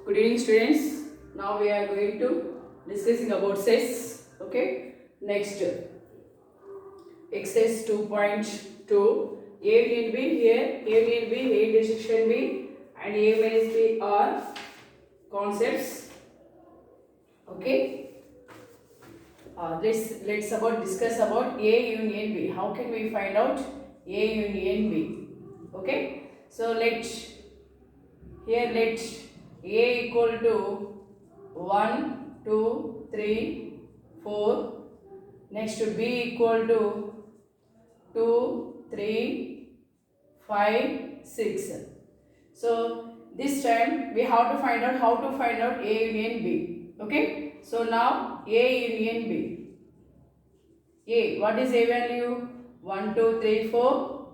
Good evening, students. Now we are going to discussing about sets. Okay. Next, exercise 2.2. A union B here. A union B, A intersection B, and A minus B are concepts. Okay. Let's discuss about A union B. How can we find out A union B? Okay. So let A equal to 1, 2, 3, 4. Next to B equal to 2, 3, 5, 6. So this time we have to find out how to find out A union B. Okay. So now A union B. A, what is A value? 1, 2, 3, 4.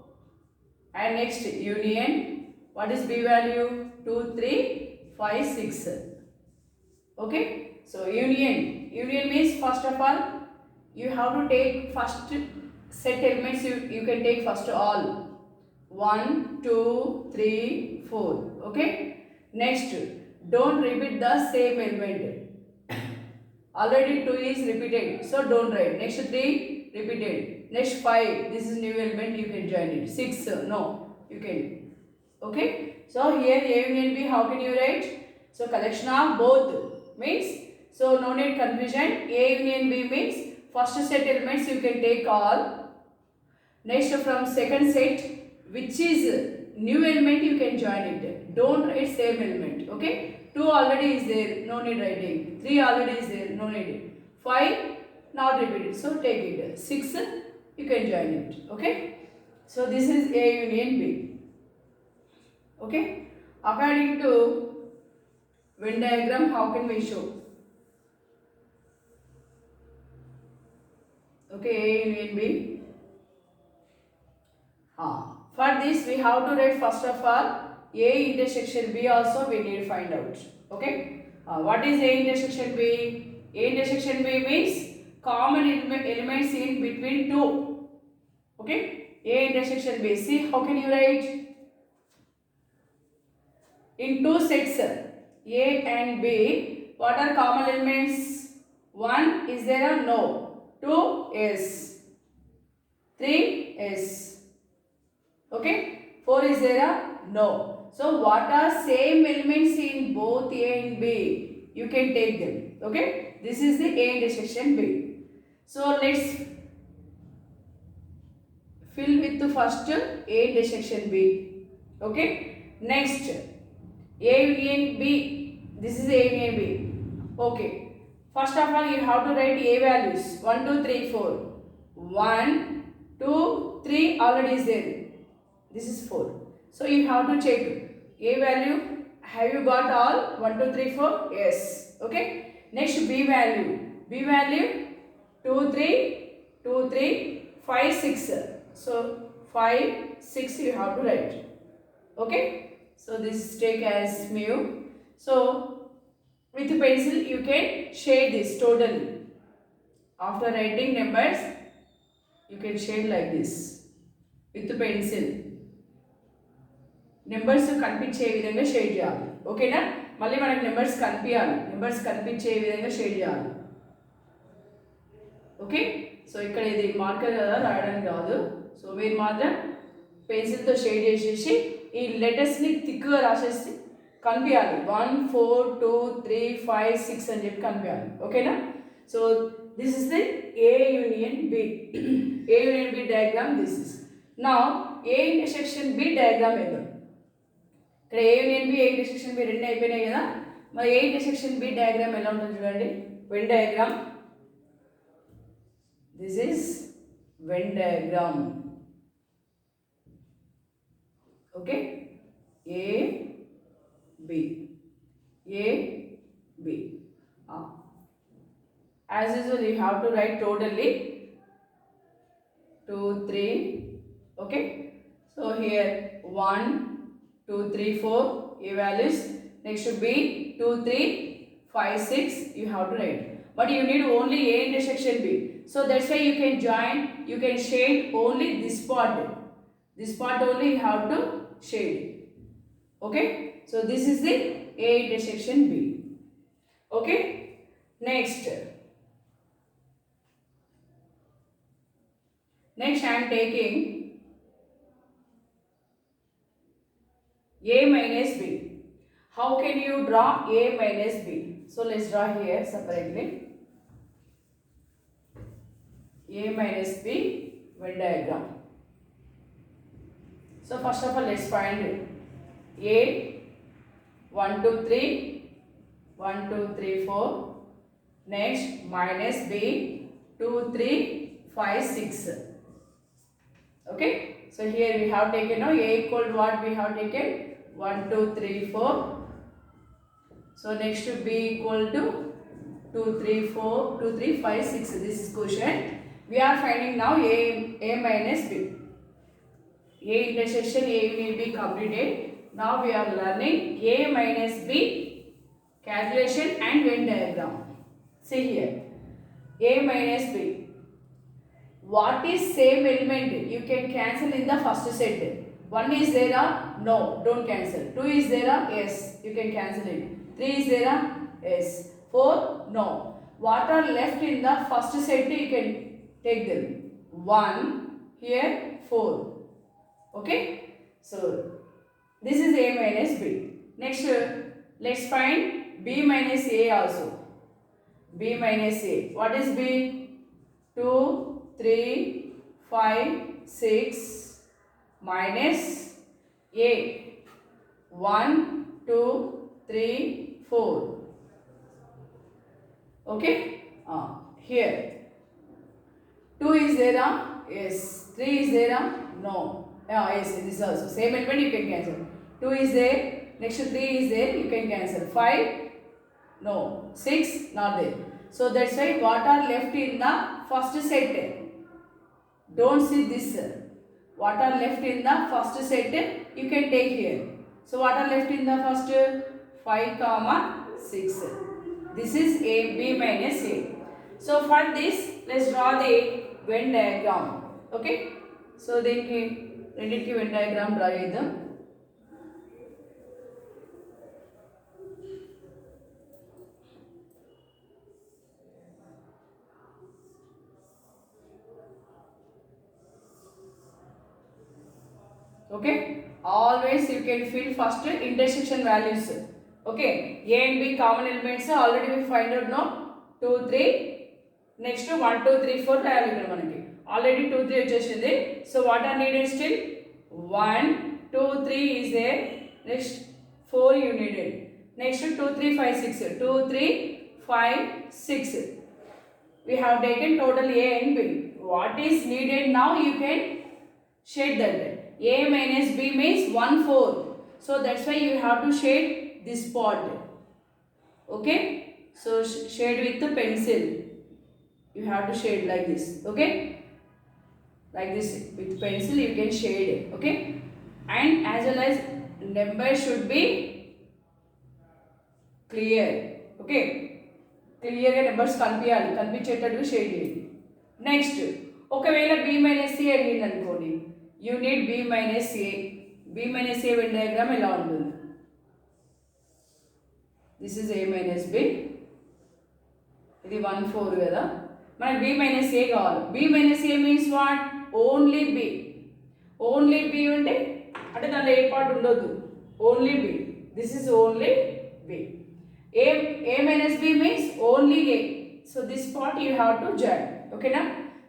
And next union, what is B value? 2, 3, 5, 6. Okay. So union means first of all you have to take first set elements, you can take first all 1, 2, 3, 4. Okay. Next, don't repeat the same element. Already 2 is repeated, so don't write. Next 3 repeated. Next 5, this is new element, you can join it. 6, no, you can. Okay. So here A union B, how can you write? So collection of both means, so no need confusion. A union B means first set elements you can take all. Next from second set, which is new element, you can join it. Don't write same element. Okay. 2 already is there, no need writing. 3 already is there, no need. 5 not repeated, so take it. 6 you can join it. Okay. So this is A union B. Okay. According to Venn diagram, how can we show? Okay, A union B. For this we have to write first of all A intersection B also we need to find out. Okay. What is A intersection B? A intersection B means common elements in between two. Okay. A intersection B. See how can you write? In two sets A and B, what are common elements? 1 is there or no? 2 is. 3 is. Okay. 4 is there? No. So what are same elements in both A and B? You can take them. Okay. This is the A intersection B. So let's fill with the first A intersection B. Okay. Next A union B. This is A union B. Okay. First of all you have to write A values. 1, 2, 3, 4. 1, 2, 3 already is there. This is 4. So you have to check A value. Have you got all? 1, 2, 3, 4? Yes. Okay. Next B value. B value 2, 3, 2, 3, 5, 6. So 5, 6 you have to write. Okay. So this take as mu. So with pencil you can shade this totally. After writing numbers, you can shade like this with pencil. Numbers కనిపించే విధంగా shade చేయాలి. ఓకేనా? మళ్ళీ మనకి numbers కనిపించాలి. Numbers కనిపించే విధంగా shade చేయాలి. ఓకే. సో ఇక్కడ ఇది మార్కర్ కదా, రాయడానికి కాదు. సో మీరు మాత్రం పెన్సిల్తో షేడ్ చేసేసి ఈ లెటర్స్ని థిక్గా రాసేసి కనిపించాలి. 1, 4, 2, 3, 5, 6 అని చెప్పి కనిపించాలి. ఓకేనా? So this is the A union B. A union B diagram this is. Now A intersection B diagram వేద్దాం. ఇక్కడ A union B, A intersection B రెండు అయిపోయినాయి కదా. మరి A intersection B diagram ఎలా ఉంటుంది చూడండి. Venn diagram. This is Venn diagram. Okay. A B. A B. As usual you have to write totally 2, 3. Okay. So here 1, 2, 3, 4 A values. Next should be 2, 3, 5, 6 you have to write. But you need only A intersection B. So that's why you can join, you can shade only this part. This part only you have to shade. Okay. So this is the A intersection B. Okay. Next I am taking A minus B. How can you draw A minus B? So let's draw here separately. A minus B Venn diagram. So first of all, let's find A 1 2 3 1 2 3 4. Next minus B 2 3 5 6. Okay. So here we have taken now A equal to what we have taken 1 2 3 4. So next to B equal to 2 3 4 2 3 5 6. This is quotient. We are finding now A minus B. A intersection A will be completed. Now we are learning A minus B calculation and Venn diagram. See here. A minus B. What is same element? You can cancel in the first set. 1 is there? No, don't cancel. 2 is there? Yes, you can cancel it. 3 is there? Yes. 4? No. What are left in the first set? You can take them. 1, here 4. Okay. So this is A minus B. Next, let's find B minus A also. B minus A. What is B? 2, 3, 5, 6 minus A. 1, 2, 3, 4. Okay. Here. 2 is there? Yes. 3 is there? No. Yes, this is also same element, you can cancel. 2 is there. Next 3 is there, you can cancel. 5, no. 6, not there. So that's why what are left in the first set? Don't see this. What are left in the first set? You can take here. So what are left in the first? 5, 6. This is A, B minus A. So for this, let's draw the Venn diagram. Okay. So then రెండింటికి Venn diagram draw చేద్దాం. Okay, always you can fill first intersection values. Okay, A and B common elements already we find out now. 2 3 next 1 2 3 4 రాయాలి ఇక్కడ మనకి already 2 3 వచ్చేసింది. So what are needed still 1 2 3 is there. Next 4 you needed. Next 2 3 5 6 2 3 5 6. We have taken total A and B. What is needed now? You can shade that. A minus B means 1 4. So that's why you have to shade this part. Okay. So shade with the pencil. You have to shade like this. Okay. Like this with pencil you can shade it. Okay. And as well as number should be clear. Okay. Clear గా numbers కనిపించాలి. కనిపించేటట్టు shade చేయండి. Next ఒకవేళ B minus C అడిగింది అనుకోండి. You need B minus A. B minus A Venn diagram ఎలా ఉంటుంది? This is A minus B. ఇది 1 4 కదా. మనకి B minus A కావాలి. B minus A means what? Only B. Only B ఉంటే అంటే దాంట్లో ఏ పార్ట్ ఉండొద్దు. Only B. This is only B. A minus B means only A. So this part you have to join. Okay na?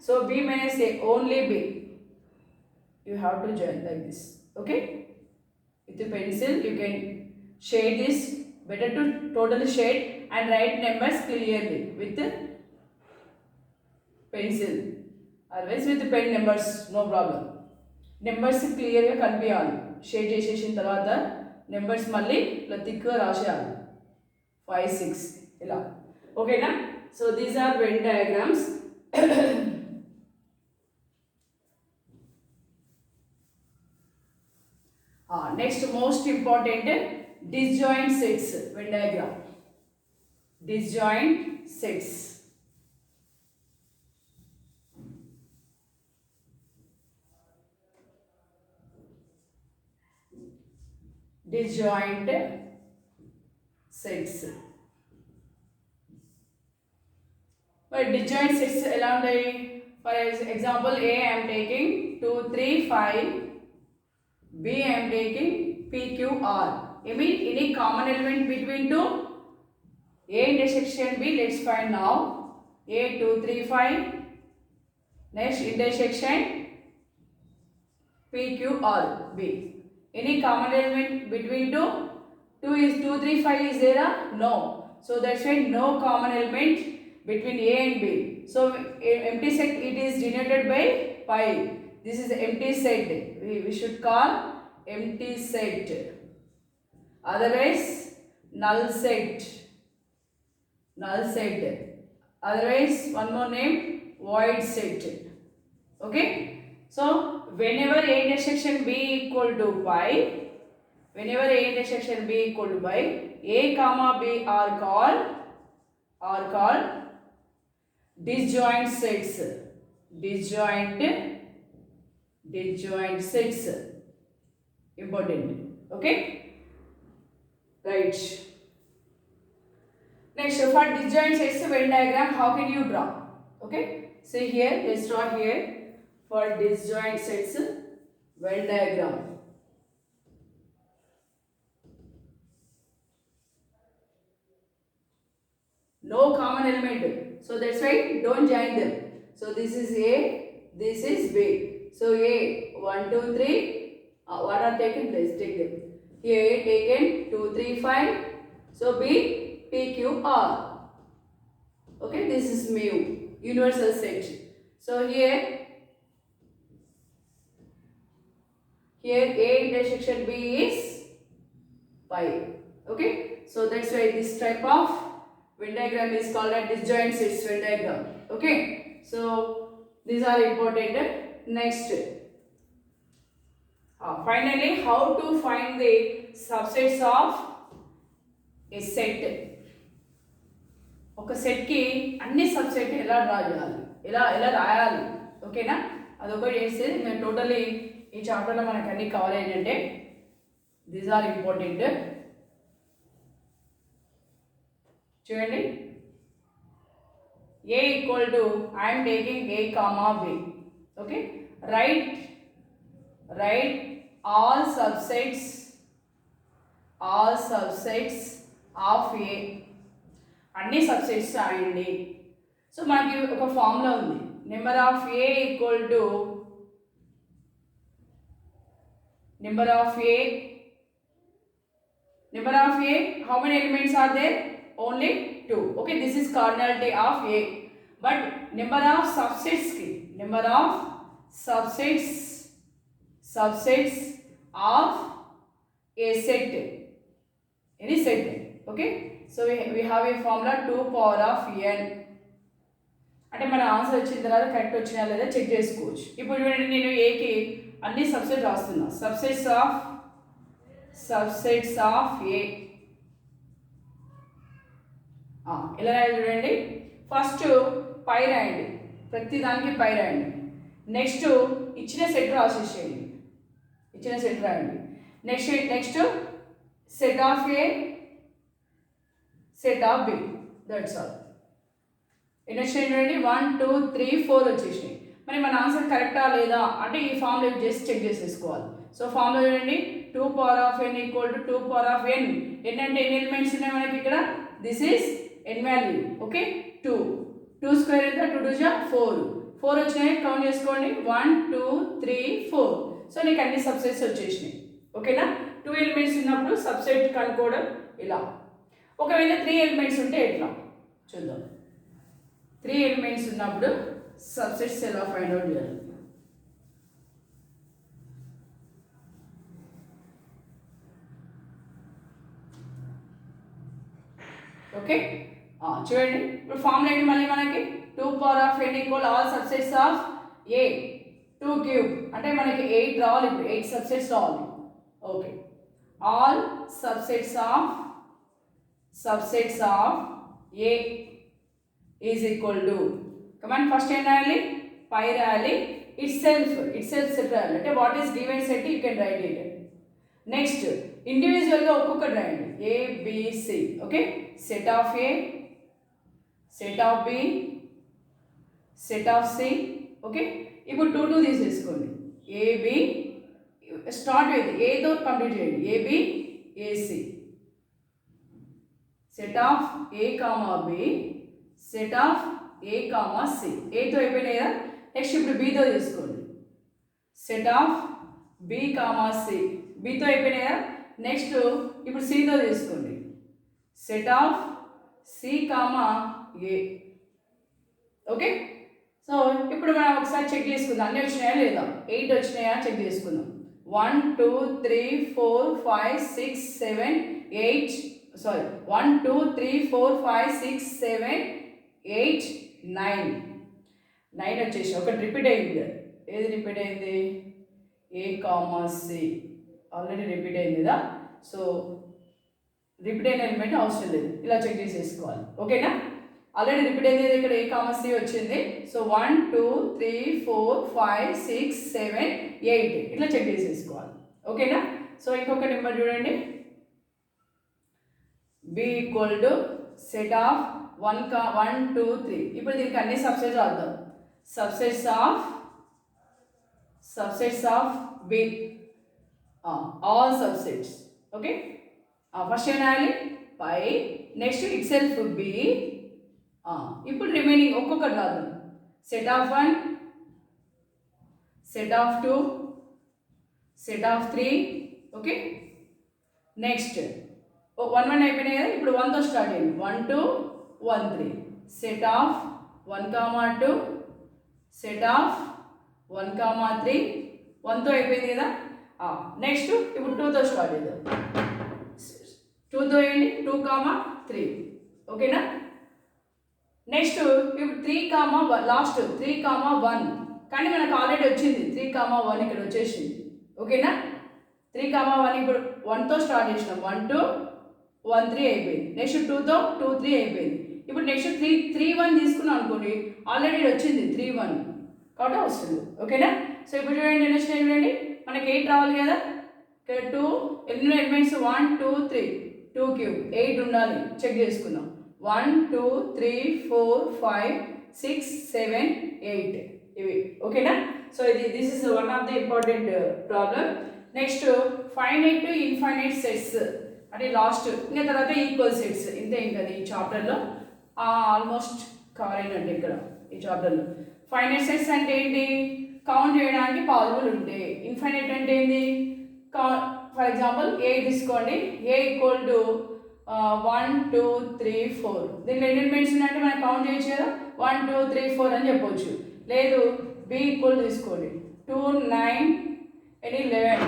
So B minus A only B. You have to join like this. Okay? With the pencil you can shade this. Better to totally shade and write numbers clearly with the pencil. Otherwise with the pen numbers no problem. Numbers clear గా కనిపించాలి. Shade చేసేసిన తర్వాత numbers మళ్ళీ ఇలా థిక్గా రాసేయాలి. 5 6 ఇలా. ఓకేనా? So these are Venn diagrams. Next most important disjoint sets Venn diagram. Disjoint sets. Disjoint sets. But disjoint sets ఎలా ఉంటాయి? For example, A I am taking 2, 3, 5. B I am taking P, Q, R. I mean any common element between two? A intersection B, let's find now. A 2, 3, 5. Next intersection P, Q, R, B. Any common element between two? 2 is 2, 3, 5 is there? No. So that's why no common element between A and B. So empty set it is denoted by pi. This is empty set. We should call empty set. Otherwise null set. Null set. Otherwise one more name, void set. Okay. So whenever A intersection B equal to pi, whenever A intersection B equal to pi, A comma B are called disjoint sets. Disjoint sets. Important. Okay. Right. Next, for disjoint sets Venn diagram, how can you draw? Okay. See here, let's draw here for disjoint sets Venn diagram. No common element, so that's why don't join them. So this is A, this is B. So A 1, 2, 3. What are taken place? Take them. Here A taken 2, 3, 5. So B, P, Q, R. Okay, this is mu, universal set. So here A intersection B is pi. Okay, so that's why this type of Venn diagram is called a disjoint sets Venn diagram. Okay, so these are important. Next, finally, how to find the subsets of a set. ఒక సెట్కి అన్ని subset ఎలా draw చేయాలి, ఎలా రాయాలి, ఓకేనా? అదొకటి చేస్తే నేను టోటలీ ఈ చాప్టర్లో మనకు అన్ని కవర్ ఏంటంటే దీస్ ఆర్ ఇంపార్టెంట్. చూడండి, A equal to I am taking A comma B. Okay, write all subsets of A. అన్ని సబ్సెట్స్ రాయండి. సో మనకి ఒక ఫార్ములా ఉంది, number of A equal to number of A, how many elements are there? Only 2. Okay, this is cardinality of A. But number of subsets of a set, any set. Okay, so we have a formula 2 power of n. అంటే మన answer వచ్చిన తర్వాత correct వచ్చినా లేదా check చేసుకోవచ్చు. ఇప్పుడు చూడండి, నేను ఏకి అన్ని సబ్సెట్ రాస్తున్నా. సబ్సెట్స్ ఆఫ్ ఏ ఎలా రాయాలి చూడండి. ఫస్ట్ పై రాయండి, ప్రతి దానికి పై రాయండి. నెక్స్ట్ ఇచ్చిన సెట్ రాసేసేయండి, ఇచ్చిన సెట్ రాయండి. Next set of A, set of B, that's all. Next చూడండి 1 2 3 4 వచ్చేసినాయి. మరి మన ఆన్సర్ కరెక్టా లేదా అంటే ఈ ఫార్ములా యూజ్ చేసి చెక్ చేసేసుకోవాలి. సో ఫార్ములా చూడండి, 2 power of n equal to 2 power of n. n అంటే ఎన్ని ఎలిమెంట్స్ ఉన్నాయి మనకి ఇక్కడ? This is n value. Okay, 2 square ఎంత? 2 2 జా 4 వచ్చినాయి, కౌంట్ చేసుకోండి. 1 2 3 4. సో నీకు అన్ని సబ్సెట్స్ వచ్చేసినాయి. ఓకేనా? 2 ఎలిమెంట్స్ ఉన్నప్పుడు సబ్సెట్ కనుక్కోవడం ఇలా. ఒకవేళ 3 ఎలిమెంట్స్ ఉంటే ఎట్లా చూద్దాం. 3 ఎలిమెంట్స్ ఉన్నప్పుడు సబ్సెట్స్ ఎలా ఫైండ్ అవుట్ చేయాలి? ఓకే, చూడండి ఇప్పుడు ఫార్ములా ఏంటి మళ్ళీ మనకి? 2 power of n equal all subsets of A 2 cube అంటే మనకి 8 రావాలి. ఇప్పుడు 8 సబ్సెట్స్ రావాలి. Okay, all subsets of A is equal to, command first ఏం రాయాలి? పై రాయాలి. ఇట్ సెల్ఫ్ సెట్ రాయాలి. అంటే what is given set you can write it. Next ఇండివిజువల్గా ఒక్కొక్కటి రాయండి. A B C. Okay, set of A, set of B, set of C. Okay, ఇప్పుడు 2 2 తీసేసుకోండి. ఏబి స్టార్ట్ విత్ ఏతో కంప్లీట్ చేయండి. A B A C, set of A comma B, set of A comma C. ఏతో అయిపోయినాయి కదా. నెక్స్ట్ ఇప్పుడు బితో తీసుకోండి. Set of B comma C, బితో అయిపోయినాయి కదా. నెక్స్ట్ ఇప్పుడు సితో తీసుకోండి. Set of C comma A. Okay, so ఇప్పుడు మనం ఒకసారి చెక్ చేసుకుందాం అన్నీ వచ్చినాయా లేదా. 8 వచ్చినాయా చెక్ చేసుకుందాం. 1 2 3 4 5 6 7 8 సారీ 1 2 3 4 5 6 7 8 9 వచ్చేసి ఒకటి రిపీట్ అయింది. ఏది రిపీట్ అయింది? ఏ కామా సి ఆల్రెడీ రిపీట్ అయింది కదా. సో రిపీట్ అయిన ఎలిమెంట్ అవసరం లేదు, ఇలా చెక్ చేసేసుకోవాలి. ఓకేనా, ఆల్రెడీ రిపీట్ అయింది ఇక్కడ ఏ కామా సి వచ్చింది. సో 1 2 3 4 5 6 7 8 ఇట్లా చెక్ చేసేసుకోవాలి. ఓకేనా, సో ఇంకొక నెంబర్ చూడండి. B equal to set of 1 2 3. ఇప్పుడు దీనికి అన్ని సబ్సెట్స్ రాద్దాం. Subsets of B, all subsets. Okay, first ఏం రాయాలి? Phi, next itself B. ఇప్పుడు రిమైనింగ్ ఒక్కొక్కటి రాద్దాం. Set of 1, set of 2, set of 3. Okay, next 1 1 అయిపోయినాయి కదా. ఇప్పుడు 1తో స్టార్ట్ అయ్యింది. 1 2 1 3. Set of 1 comma 2, set of 1 comma 3. 1తో అయిపోయింది కదా. నెక్స్ట్ ఇప్పుడు 2తో స్టార్ట్ చేద్దాం. 2తో ఏంటి? 2 కామా 3. ఓకేనా, నెక్స్ట్ ఇప్పుడు 3 కామా లాస్ట్ 3 కామా 1. కానీ మనకు ఆల్రెడీ వచ్చింది 3 కామా 1 ఇక్కడ వచ్చేసింది. ఓకేనా, 3 కామా 1 ఇప్పుడు 1తో స్టార్ట్ చేసినాం. 1 2 1 3 అయిపోయింది. నెక్స్ట్ 2తో 2 3 అయిపోయింది. ఇప్పుడు నెక్స్ట్ 3 1 తీసుకున్నాం అనుకోండి, ఆల్రెడీ వచ్చింది 3 1 కాబట్టి వస్తుంది. ఓకేనా, సో ఇప్పుడు చూడండి నెక్స్ట్ చూడండి మనకి 8 రావాలి కదా. ఇక్కడ 2 ఎన్ని ఎలిమెంట్స్? 1 2 3 2 క్యూబ్ 8 ఉండాలి. చెక్ చేసుకుందాం. 1 2 3 4 5 6 7 8 ఇవి. ఓకేనా, so this is one of the important problem. Next finite to infinite sets అంటే లాస్ట్, ఇంకా తర్వాత ఈక్వల్ సెట్స్. ఇంతే ఇంకా ఈ చాప్టర్లో ఆల్మోస్ట్ కవర్ అయినట్టు ఇక్కడ ఈ చాప్టర్లో. ఫైనైట్ సెట్స్ అంటే ఏంటి? కౌంట్ చేయడానికి పాసిబుల్ ఉంటాయి. ఇన్ఫైనైట్ అంటే ఏంటి? ఫర్ ఎగ్జాంపుల్ ఏ తీసుకోండి. ఏ ఈక్వల్ టు 1 2 3 4. దీంట్లో ఎన్ని ఎలిమెంట్స్ ఉన్నాయంటే మనం కౌంట్ చేయొచ్చు కదా. 1 2 3 4 అని చెప్పొచ్చు. లేదు బి ఈక్వల్ తీసుకోండి. 2 9 11.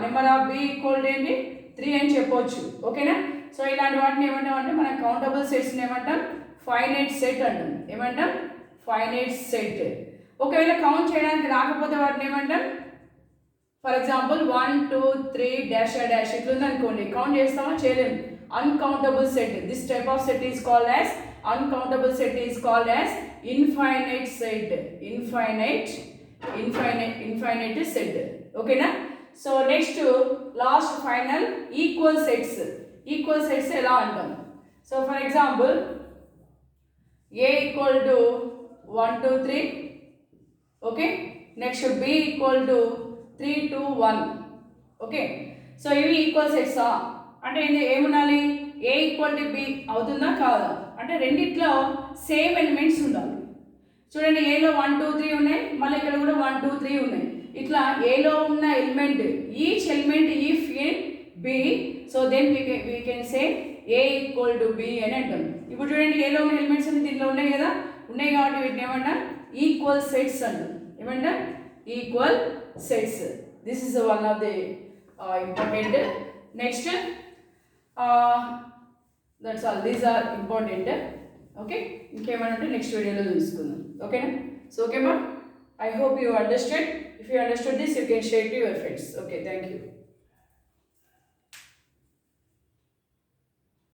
నెంబర్ ఆఫ్ బి ఈక్వల్ ఏంటి? 3 అని చెప్పొచ్చు. ఓకేనా, సో ఇలాంటి వాటిని ఏమంటాం అంటే మనం కౌంటబుల్ సెట్స్ని ఏమంటాం? ఫైనైట్ సెట్ అంటాం. ఏమంటాం? Finite set. ఒకవేళ కౌంట్ చేయడానికి రాకపోతే వాటిని ఏమంటాం? ఫర్ ఎగ్జాంపుల్ 1 2 3 డాష్ డాష్ ఇట్లా ఉందనుకోండి, కౌంట్ చేస్తామా? చేయలేము. Uncountable set. This type of set is called as uncountable set is called as infinite set. Infinite set. Okay na? So next last final equal sets. Equal sets ela antam. So for example A equal to 1 2 3. Okay, next B equal to 3 2 1. Okay, so ఇవి equal sets అంటే ఏముండాలి? ఏ equal to B అవుతుందా కాదా అంటే రెండిట్లో same elements ఉండాలి. చూడండి, ఏలో 1 2 3 ఉన్నాయి, మళ్ళీ ఇక్కడ కూడా 1 2 3 ఉన్నాయి. ఇట్లా ఏలో ఉన్న element each element if in B, so then we can say A equal to B అని అంటాం. ఇప్పుడు చూడండి, ఏలో ఉన్న ఎలిమెంట్స్ అన్ని దీంట్లో ఉన్నాయి కదా, ఉన్నాయి కాబట్టి వీటిని ఏమంటాం? ఈక్వల్ సెట్స్ అంటాం. ఏమంటాం? Equal sets. This is one of the important. Next that's all, these are important. Okay, ఇంకేమంటే నెక్స్ట్ వీడియోలో చూసుకుందాం. ఓకేనా? సో ఓకే మా, I hope you understood. If you understood this, you can share to your friends. Okay, thank you.